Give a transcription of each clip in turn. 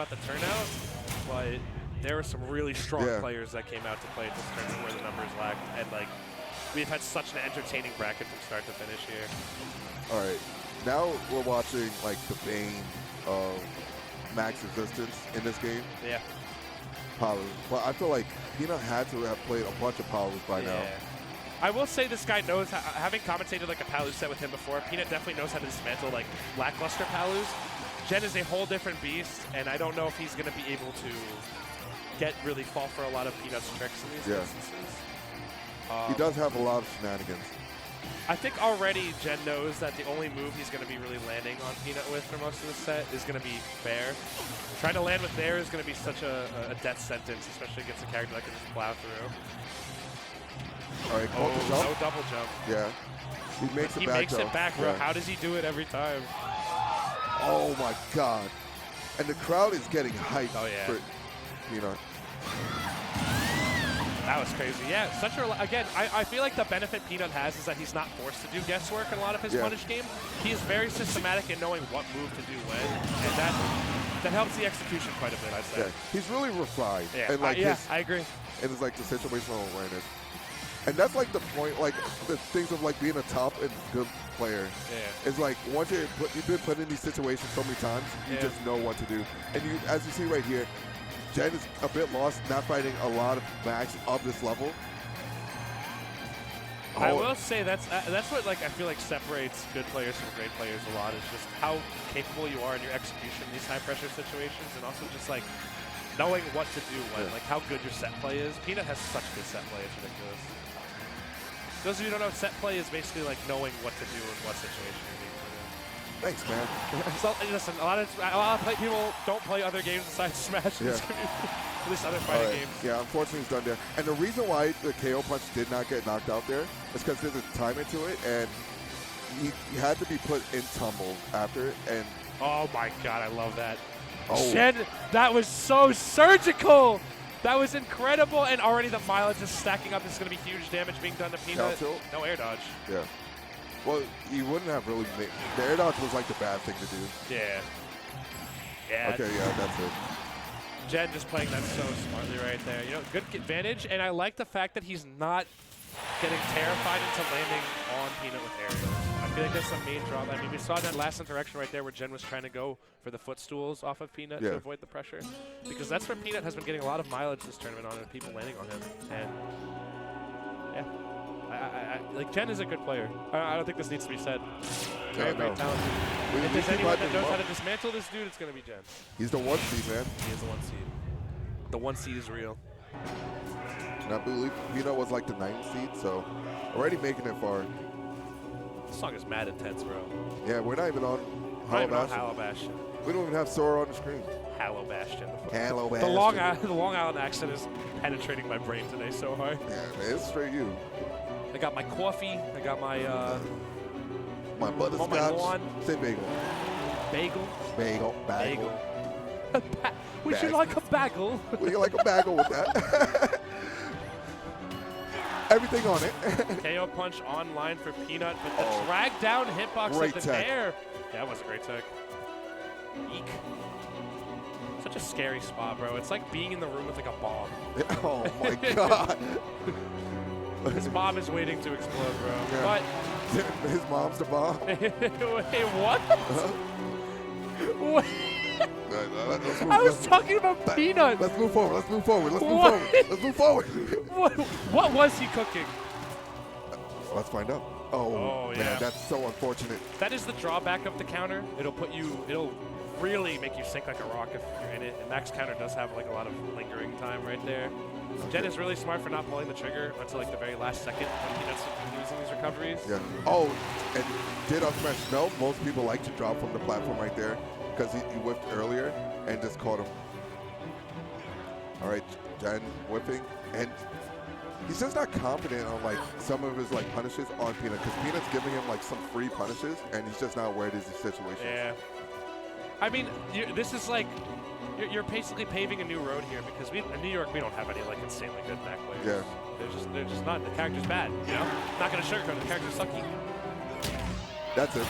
about the turnout, but there were some really strong players that came out to play at this tournament where the numbers lacked, and like we've had such an entertaining bracket from start to finish here. All right, now we're watching like the bane of max resistance in this game. Yeah. Palu. Well, I feel like Peanut had to have played a bunch of Palus by now. I will say this guy knows, having commentated like a Palu set with him before, Peanut definitely knows how to dismantle like lackluster Palus. Jen is a whole different beast, and I don't know if he's going to be able to really fall for a lot of Peanut's tricks in these instances. He does have a lot of shenanigans. I think already Jen knows that the only move he's going to be really landing on Peanut with for most of the set is going to be Bear. Trying to land with Bear is going to be such a death sentence, especially against a character that can just plow through. All right, no double jump. Yeah. He makes it back, bro. How does he do it every time? Oh my God. And the crowd is getting hyped for Peanut. That was crazy. Yeah, again, I feel like the benefit Peanut has is that he's not forced to do guesswork in a lot of his punish game. He is very systematic in knowing what move to do when, and that helps the execution quite a bit, I'd say. Yeah, he's really refined. Yeah, and like I agree. And it's like the situational awareness. And that's like the point, like the things of like being a top and good player. Yeah. It's like once you've been put in these situations so many times, you just know what to do. And you, as you see right here, Jen is a bit lost, not fighting a lot of max of this level. I will say that's what like I feel like separates good players from great players a lot, is just how capable you are in your execution in these high pressure situations, and also just like knowing what to do when, like how good your set play is. Peanut has such good set play, it's ridiculous. Those of you who don't know, set play is basically like knowing what to do in what situation you're being put in. Thanks, man. So, listen, a lot of people don't play other games besides Smash. Yeah. At least other fighting games. Yeah, unfortunately he's done there. And the reason why the KO punch did not get knocked out there is because there's a time into it, and he had to be put in tumble after it. And oh my God, I love that. Oh. Jen, that was so surgical. That was incredible, and already the mileage is stacking up. This is going to be huge damage being done to Peanut. No air dodge. Yeah. Well, you wouldn't have really made... The air dodge was like the bad thing to do. Yeah. Yeah. Okay, yeah, that's it. Jen just playing that so smartly right there. You know, good advantage, and I like the fact that he's not getting terrified into landing on Peanut with aerials. I feel like that's the main drawback. I mean, we saw that last interaction right there where Jen was trying to go for the footstools off of Peanut to avoid the pressure. Because that's where Peanut has been getting a lot of mileage this tournament on, and people landing on him. And, yeah. Like, Jen is a good player. I don't think this needs to be said. Very talented. If there's anyone that knows how to dismantle this dude, it's going to be Jen. He's the 1 seed, man. He is the 1 seed. The 1 seed is real. And I believe Peanut was like the 9th seed, so already making it far. This song is mad intense, bro. Yeah, we're not even on Hollow Bastion. We don't even have Sora on the screen. Hollow Bastion. Hollow Bastion. The Long Island accent is penetrating my brain today so hard. Yeah, man, it's straight you. I got my coffee. I got my my butterscotch. Say bagel. Bagel. Bagel. Bagel. Would you like a bagel? Would you like a bagel with that? Everything on it. KO punch online for Peanut, but the drag down hitbox of the Bear. Yeah, that was a great tech. Eek. Such a scary spot, bro. It's like being in the room with like a bomb. Oh my God. His bomb is waiting to explode, bro. Yeah. But his mom's the bomb. Wait, what? Wait. I was talking about Peanut. Let's move forward. Let's move forward. Let's move forward. Let's move forward. What was he cooking? Let's find out. Oh, man, that's so unfortunate. That is the drawback of the counter. It'll really make you sink like a rock if you're in it. And max counter does have like a lot of lingering time right there. Okay. Jen is really smart for not pulling the trigger until like the very last second when Peanut's using these recoveries. Yeah. Oh, and did up smash? No, most people like to drop from the platform right there because he whiffed earlier and just caught him. All right, Jen whipping, and he's just not confident on like some of his like punishes on Peanut because Peanut's giving him like some free punishes and he's just not aware of these situations. Yeah. I mean, this is like, you're basically paving a new road here because in New York we don't have any like insanely good back players. Yeah. They're just not. The character's bad. You know, not gonna sugarcoat it. The character's sucky. That's it.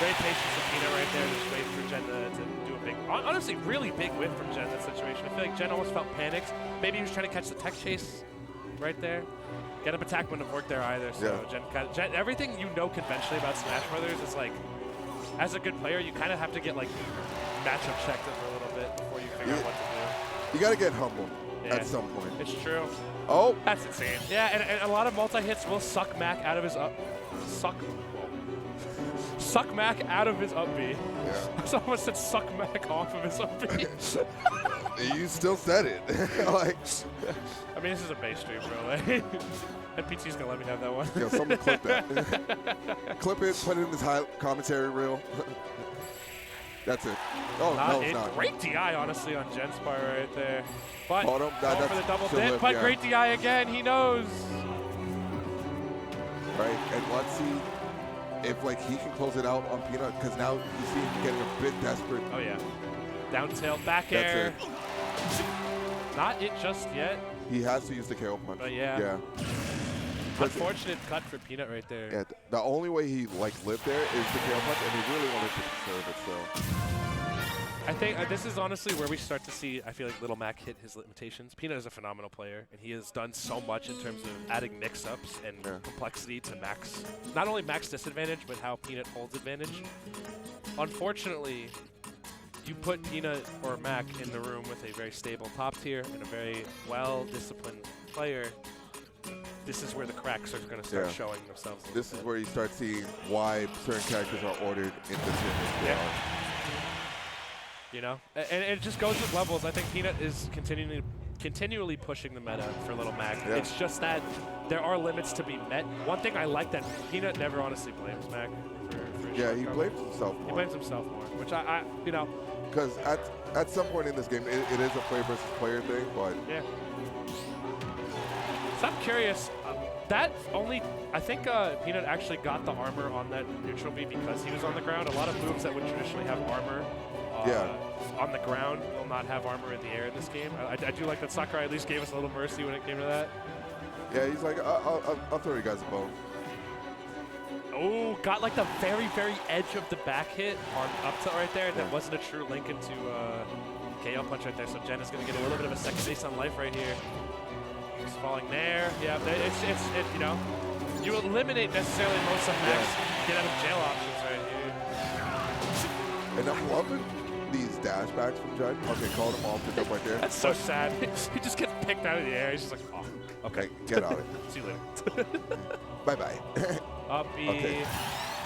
Very patient with Peanut right there, just waiting for Jen to do a big, honestly, really big whip from Jen in that situation. I feel like Jen almost felt panicked. Maybe he was trying to catch the tech chase right there. Get up attack wouldn't have worked there either. So Jen, everything you know conventionally about Smash Brothers is like, as a good player, you kind of have to get like matchup checked for a little bit before you figure out what to do. You got to get humble at some point. It's true. Oh, that's insane. Yeah, and a lot of multi-hits will suck Mac out of his suck Mac out of his up B. Yeah. I almost said suck Mac off of his up B. You still said it. Like, I mean, this is a base stream, bro. And PT's gonna let me have that one. Yo, someone clip that. Clip it, put it in this high commentary reel. That's it. Oh, no, it's not. Great DI, honestly, on Jen's part right there. But for the double dip, but great DI again. He knows. Right, and let's see if like he can close it out on Peanut, because now you see him getting a bit desperate. Oh yeah, down tilt, back air. Not it just yet. He has to use the KO punch. But yeah. Unfortunate cut for Peanut right there. Yeah, the only way he like lived there is the KO punch, and he really wanted to conserve it. So I think this is honestly where we start to see, I feel like Little Mac hit his limitations. Peanut is a phenomenal player, and he has done so much in terms of adding mix-ups and complexity to Mac's, not only Mac's disadvantage, but how Peanut holds advantage. Unfortunately, you put Peanut or Mac in the room with a very stable top tier and a very well-disciplined player. This is where the cracks are going to start showing themselves. This is where you start seeing why certain characters are ordered into tier. You know, and it just goes with levels. I think Peanut is continually pushing the meta for Little Mac. Yeah. It's just that there are limits to be met. One thing I like that Peanut never honestly blames Mac for he blames himself more. He blames himself more, which I you know. Because at some point in this game, it is a player versus player thing, but yeah. So I'm curious. That only, I think Peanut actually got the armor on that neutral B because he was on the ground. A lot of moves that would traditionally have armor on the ground will not have armor in the air in this game. I do like that Sakurai at least gave us a little mercy when it came to that. Yeah, he's like, I'll throw you guys a bone. Oh, got like the very, very edge of the back hit on up tilt right there, and that wasn't a true link into KO punch right there. So Jen is going to get a little bit of a second base on life right here. He's falling there. Yeah, it's you know, you eliminate necessarily most of Mac's get out of jail options right here. And I'm loving these dash backs from Jen. Okay, called him off to jump right there. That's so sad. He just gets picked out of the air. He's just like, oh, okay. Get on it. See you later. Bye-bye. Up B. Okay.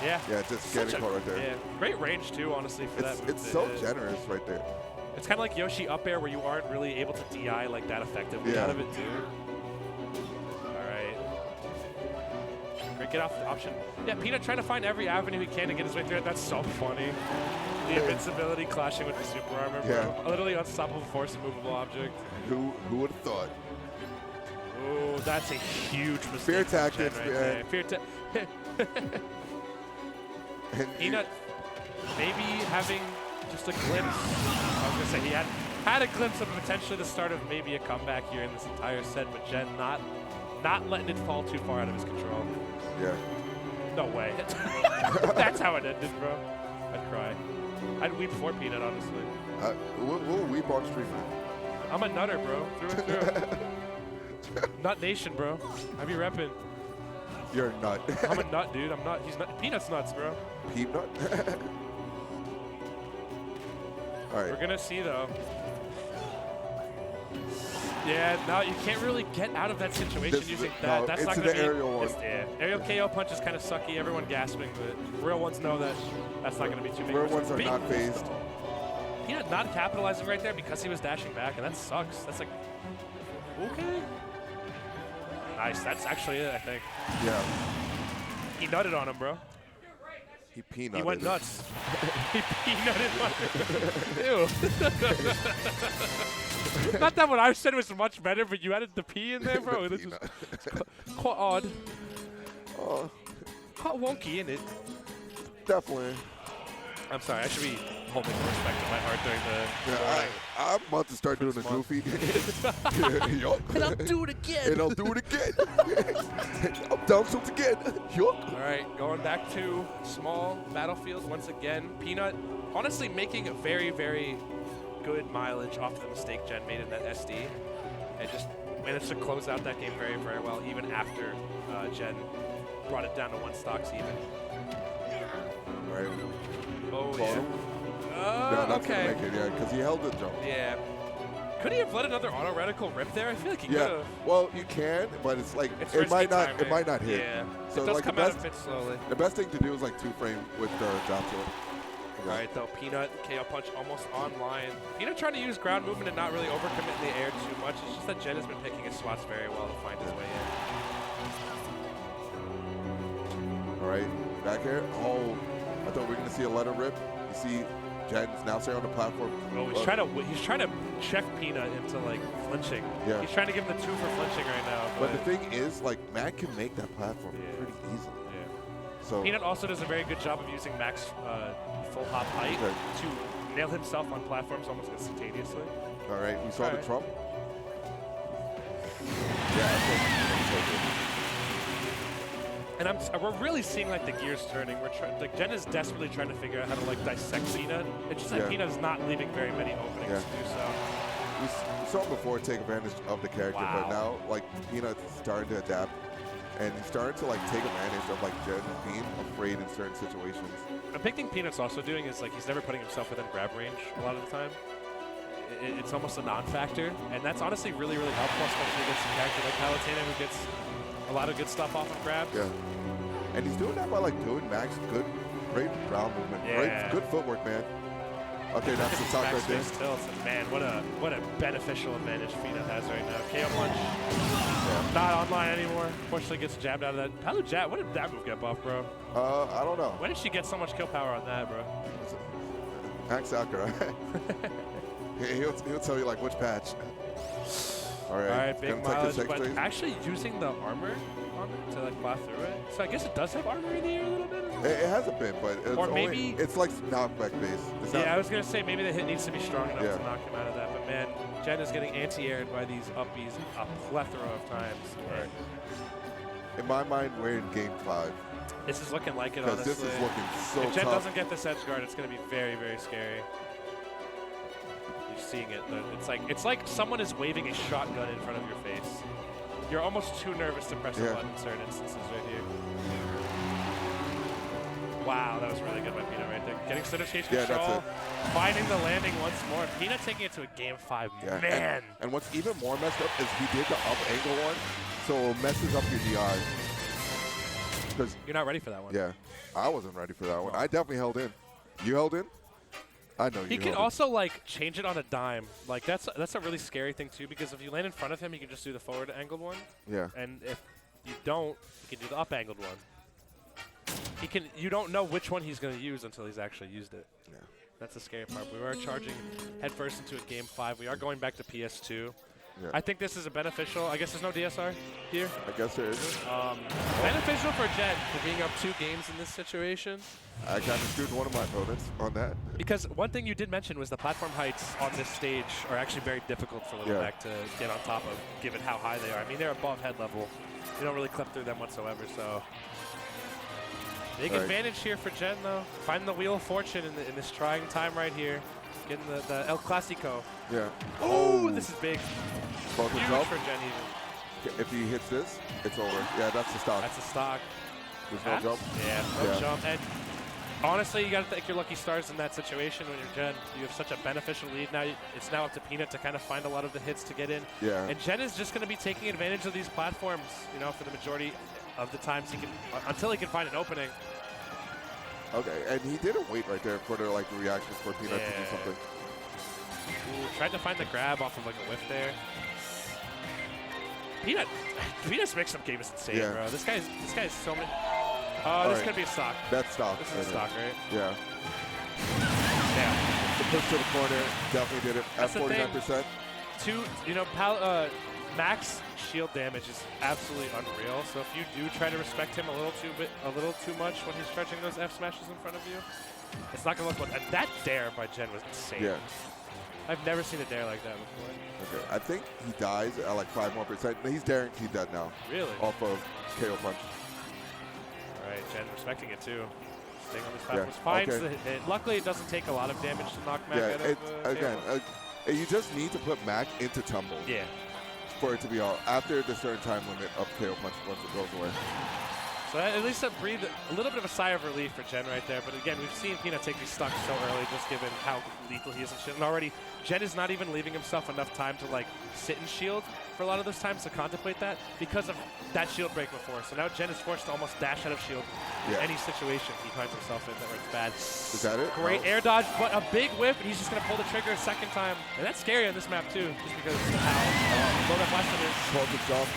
Yeah. Yeah, just getting caught right there. Yeah. Great range, too, honestly, for that move. It's so generous right there. It's kind of like Yoshi up air where you aren't really able to DI like that effectively out of it, too. All right. Great get off the option. Yeah, Peanut trying to find every avenue he can to get his way through it. That's so funny. The invincibility clashing with the super armor, bro. Yeah. Literally unstoppable force, immovable object. Who would have thought? Oh, that's a huge mistake. Fear tactics, right there. Fear Peanut maybe having just a glimpse. I was going to say he had a glimpse of potentially the start of maybe a comeback here in this entire set, but Jen not letting it fall too far out of his control. Yeah. No way. That's how it ended, bro. I'd cry. I'd weep for Peanut, honestly. We'll weep on stream. I'm a nutter, bro. Through and through. Nut Nation, bro. I be repping. You're a nut. I'm a nut, dude. I'm not. He's not. Peanut's nuts, bro. Peanut? All right. We're going to see, though. Yeah, no, you can't really get out of that situation using that. That's not going to be aerial one. Aerial KO punch is kind of sucky. Everyone gasping, but real ones know that that's not going to be too big. Real ones are not phased. Peanut not capitalizing right there because he was dashing back, and that sucks. That's like, okay. Nice. That's actually it, I think. Yeah. He nutted on him, bro. He peanutted. He went nuts. He peanutted on him. Ew. Not that what I said was much better, but you added the P in there, bro. This is quite odd. Quite wonky, isn't it? Definitely. I'm sorry. I should be holding respect in my heart during the. I'm about to start doing the goofy. Yup. And I'll do it again. And I'll do it again. I'll down tilt again. Yup. All right, going back to small battlefield once again. Peanut, honestly, making a very, very good mileage off the mistake Jen made in that SD, and just managed to close out that game very, very well, even after Jen brought it down to 1 stocks even. All right. Oh, Call him. yeah. No, that's Okay. gonna make it, yeah, because he held the jump. Yeah. Could he have let another auto reticle rip there? I feel like he could Yeah. have. Well, you can, but it's like It's it might risky not. timing. It might not hit. Yeah. So it does like come the out best, a bit slowly. the best thing to do is like 2-frame with the drop to it. All right, though, Peanut, KO punch almost online. Peanut trying to use ground movement and not really overcommit in the air too much. It's just that Jen has been picking his spots very well to find his way in. All right, back here. Oh, I thought we were gonna see a letter rip. You see, Jen's now staying on the platform. Oh, he's trying to check Peanut into like flinching. Yeah. He's trying to give him the 2 for flinching right now. But the thing is, like, Matt can make that platform pretty easily. Yeah. So Peanut also does a very good job of using Max full hop height to nail himself on platforms almost instantaneously. all right, we saw All the right. Trump. Yeah, And we're really seeing like the gears turning. Like Jen is desperately trying to figure out how to like dissect Peanut. It's just that Yeah. Peanut is not leaving very many openings Yeah. to do so. we saw him before take advantage of the character, Wow. but now like Peanut's starting to adapt, and he's starting to like take advantage of like Jen being afraid in certain situations. A big thing Peanut's also doing is like he's never putting himself within grab range a lot of the time. It's almost a non-factor, and that's honestly really, really helpful, especially against a character like Palutena who gets a lot of good stuff off of grabs. Yeah, and he's doing that by like doing Max great ground movement, Yeah. good footwork, man. Okay, that's the top right there. Max tilts, and man, what a beneficial advantage Peanut has right now. KO punch, not online anymore. Fortunately, gets jabbed out of that. Palu jab, what did that move get buff, bro? I don't know. When did she get so much kill power on that, bro? Max Sakura. he'll tell you like which patch. All right, big gonna take mileage, this but X-Rays. actually using the armor on it to like plow through it. So I guess it does have armor in the air a little bit. It has a bit, but it's Or maybe- it's like knockback base. It's not, Yeah, I was gonna say maybe the hit needs to be strong enough Yeah. to knock him out of that. But man, Jen is getting anti-aired by these uppies a plethora of times. Right. In my mind, we're in game 5 This is looking like it, because honestly. this is looking so If Jen tough. doesn't get this edge guard, it's going to be very, very scary. You're seeing it. It's like someone is waving a shotgun in front of your face. You're almost too nervous to press a button in certain instances right here. Wow, that was really good by Peanut right there. Getting situation control, finding the landing once more. Peanut taking it to a game 5. Yeah, Man. And what's even more messed up is he did the up angle one, so it messes up your DI. Because You're not ready for that one. yeah, I wasn't ready for that one. I definitely held in. You held in? I know you He can held also like change it on a dime. Like that's a really scary thing too, because if you land in front of him, he can just do the forward angled one. in. Yeah. And if you don't, he can do the up angled one. You don't know which one he's going to use until he's actually used it. Yeah. That's the scary part. We are charging headfirst into a game 5. We are going back to PS2. Yeah. I think this is a beneficial. I guess there's no DSR here. I guess there isn't. Beneficial for Jen for being up 2 games in this situation. I kind of screwed one of my opponents on that. Because one thing you did mention was the platform heights on this stage are actually very difficult for Littleback to get on top of, given how high they are. I mean, they're above head level. You don't really clip through them whatsoever, so. Big advantage here for Jen, though. Finding the Wheel of Fortune in this trying time right here. Getting the El Clasico. Yeah. Oh, this is big. Both Huge jump. for Jen even. If he hits this, it's over. Yeah, that's the stock. That's a stock. There's no jump. Yeah, no jump. And honestly, you got to thank your lucky stars in that situation when you're Jen. You have such a beneficial lead now. It's now up to Peanut to kind of find a lot of the hits to get in. Yeah. And Jen is just going to be taking advantage of these platforms, you know, for the majority of the times he can, until he can find an opening. Okay, and he didn't wait right there for the like reactions for Peanut to do something. Ooh, tried to find the grab off of like a whiff there. Peanut's mix-up game is insane, bro. This guy's so many. Oh, this could be a stock. That's stock. This is a stock, right? Yeah. Yeah. The push to the corner definitely did it at That's the 49%. You know, Max shield damage is absolutely unreal. So if you do try to respect him a little too much when he's charging those F smashes in front of you, it's not gonna look good. And that dare by Jen was insane. Yeah. I've never seen a dare like that before. Okay, I think he dies at like 5% more. He's guaranteed that now. Really? Off of KO punch. All right, Jen respecting it too. Staying on this platform finds it. Luckily, it doesn't take a lot of damage to knock Mac out of again, you just need to put Mac into tumble. Yeah. For it to be all after the certain time limit of KO punch once it goes away. So that, at least that breathed a little bit of a sigh of relief for Jen right there. But again, we've seen Peanut take these stocks so early, just given how lethal he is and shit. And already, Jen is not even leaving himself enough time to like sit and shield for a lot of those times to contemplate that because of that shield break before. So now Jen is forced to almost dash out of shield in any situation he finds himself in that where it's bad. Is that it? Great air dodge, but a big whip, and he's just going to pull the trigger a second time. And that's scary on this map too, just because of how low that blast is. Close the jump.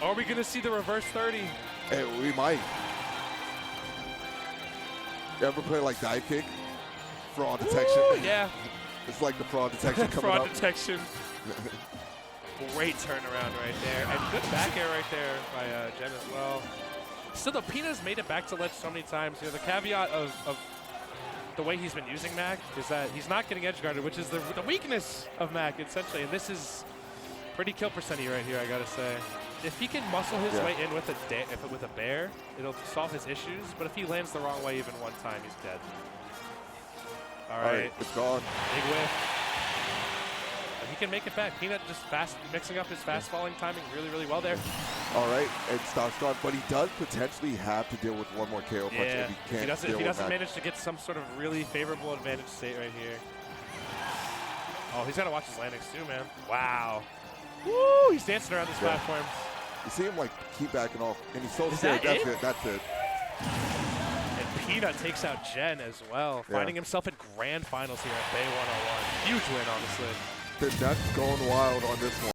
Are we going to see the reverse 30? Hey, we might. You ever play like dive kick? Fraud detection. Ooh, yeah. It's like the fraud detection coming fraud up. detection. Great turnaround right there. And good back air right there by Jen as well. Still, though, Peanut's made it back to ledge so many times. You know, the caveat of the way he's been using Mac is that he's not getting edge guarded, which is the weakness of Mac, essentially. And this is pretty kill percentage right here, I gotta say. If he can muscle his way in with a bear, it'll solve his issues. But if he lands the wrong way even one time, he's dead. All right. It's gone. Big whiff. But he can make it back. Peanut just mixing up his fast falling timing really, really well there. All right, and stock's gone, but he does potentially have to deal with one more KO punch if he can't if he doesn't manage to get some sort of really favorable advantage state right here. Oh, he's got to watch his landings too, man. Wow. Woo! He's dancing around this platform. You see him like keep backing off, and he's so scared. That's it. That's it. And Peanut takes out Jen as well, finding himself at grand finals here at bae101. Huge win, honestly. The Nets going wild on this one.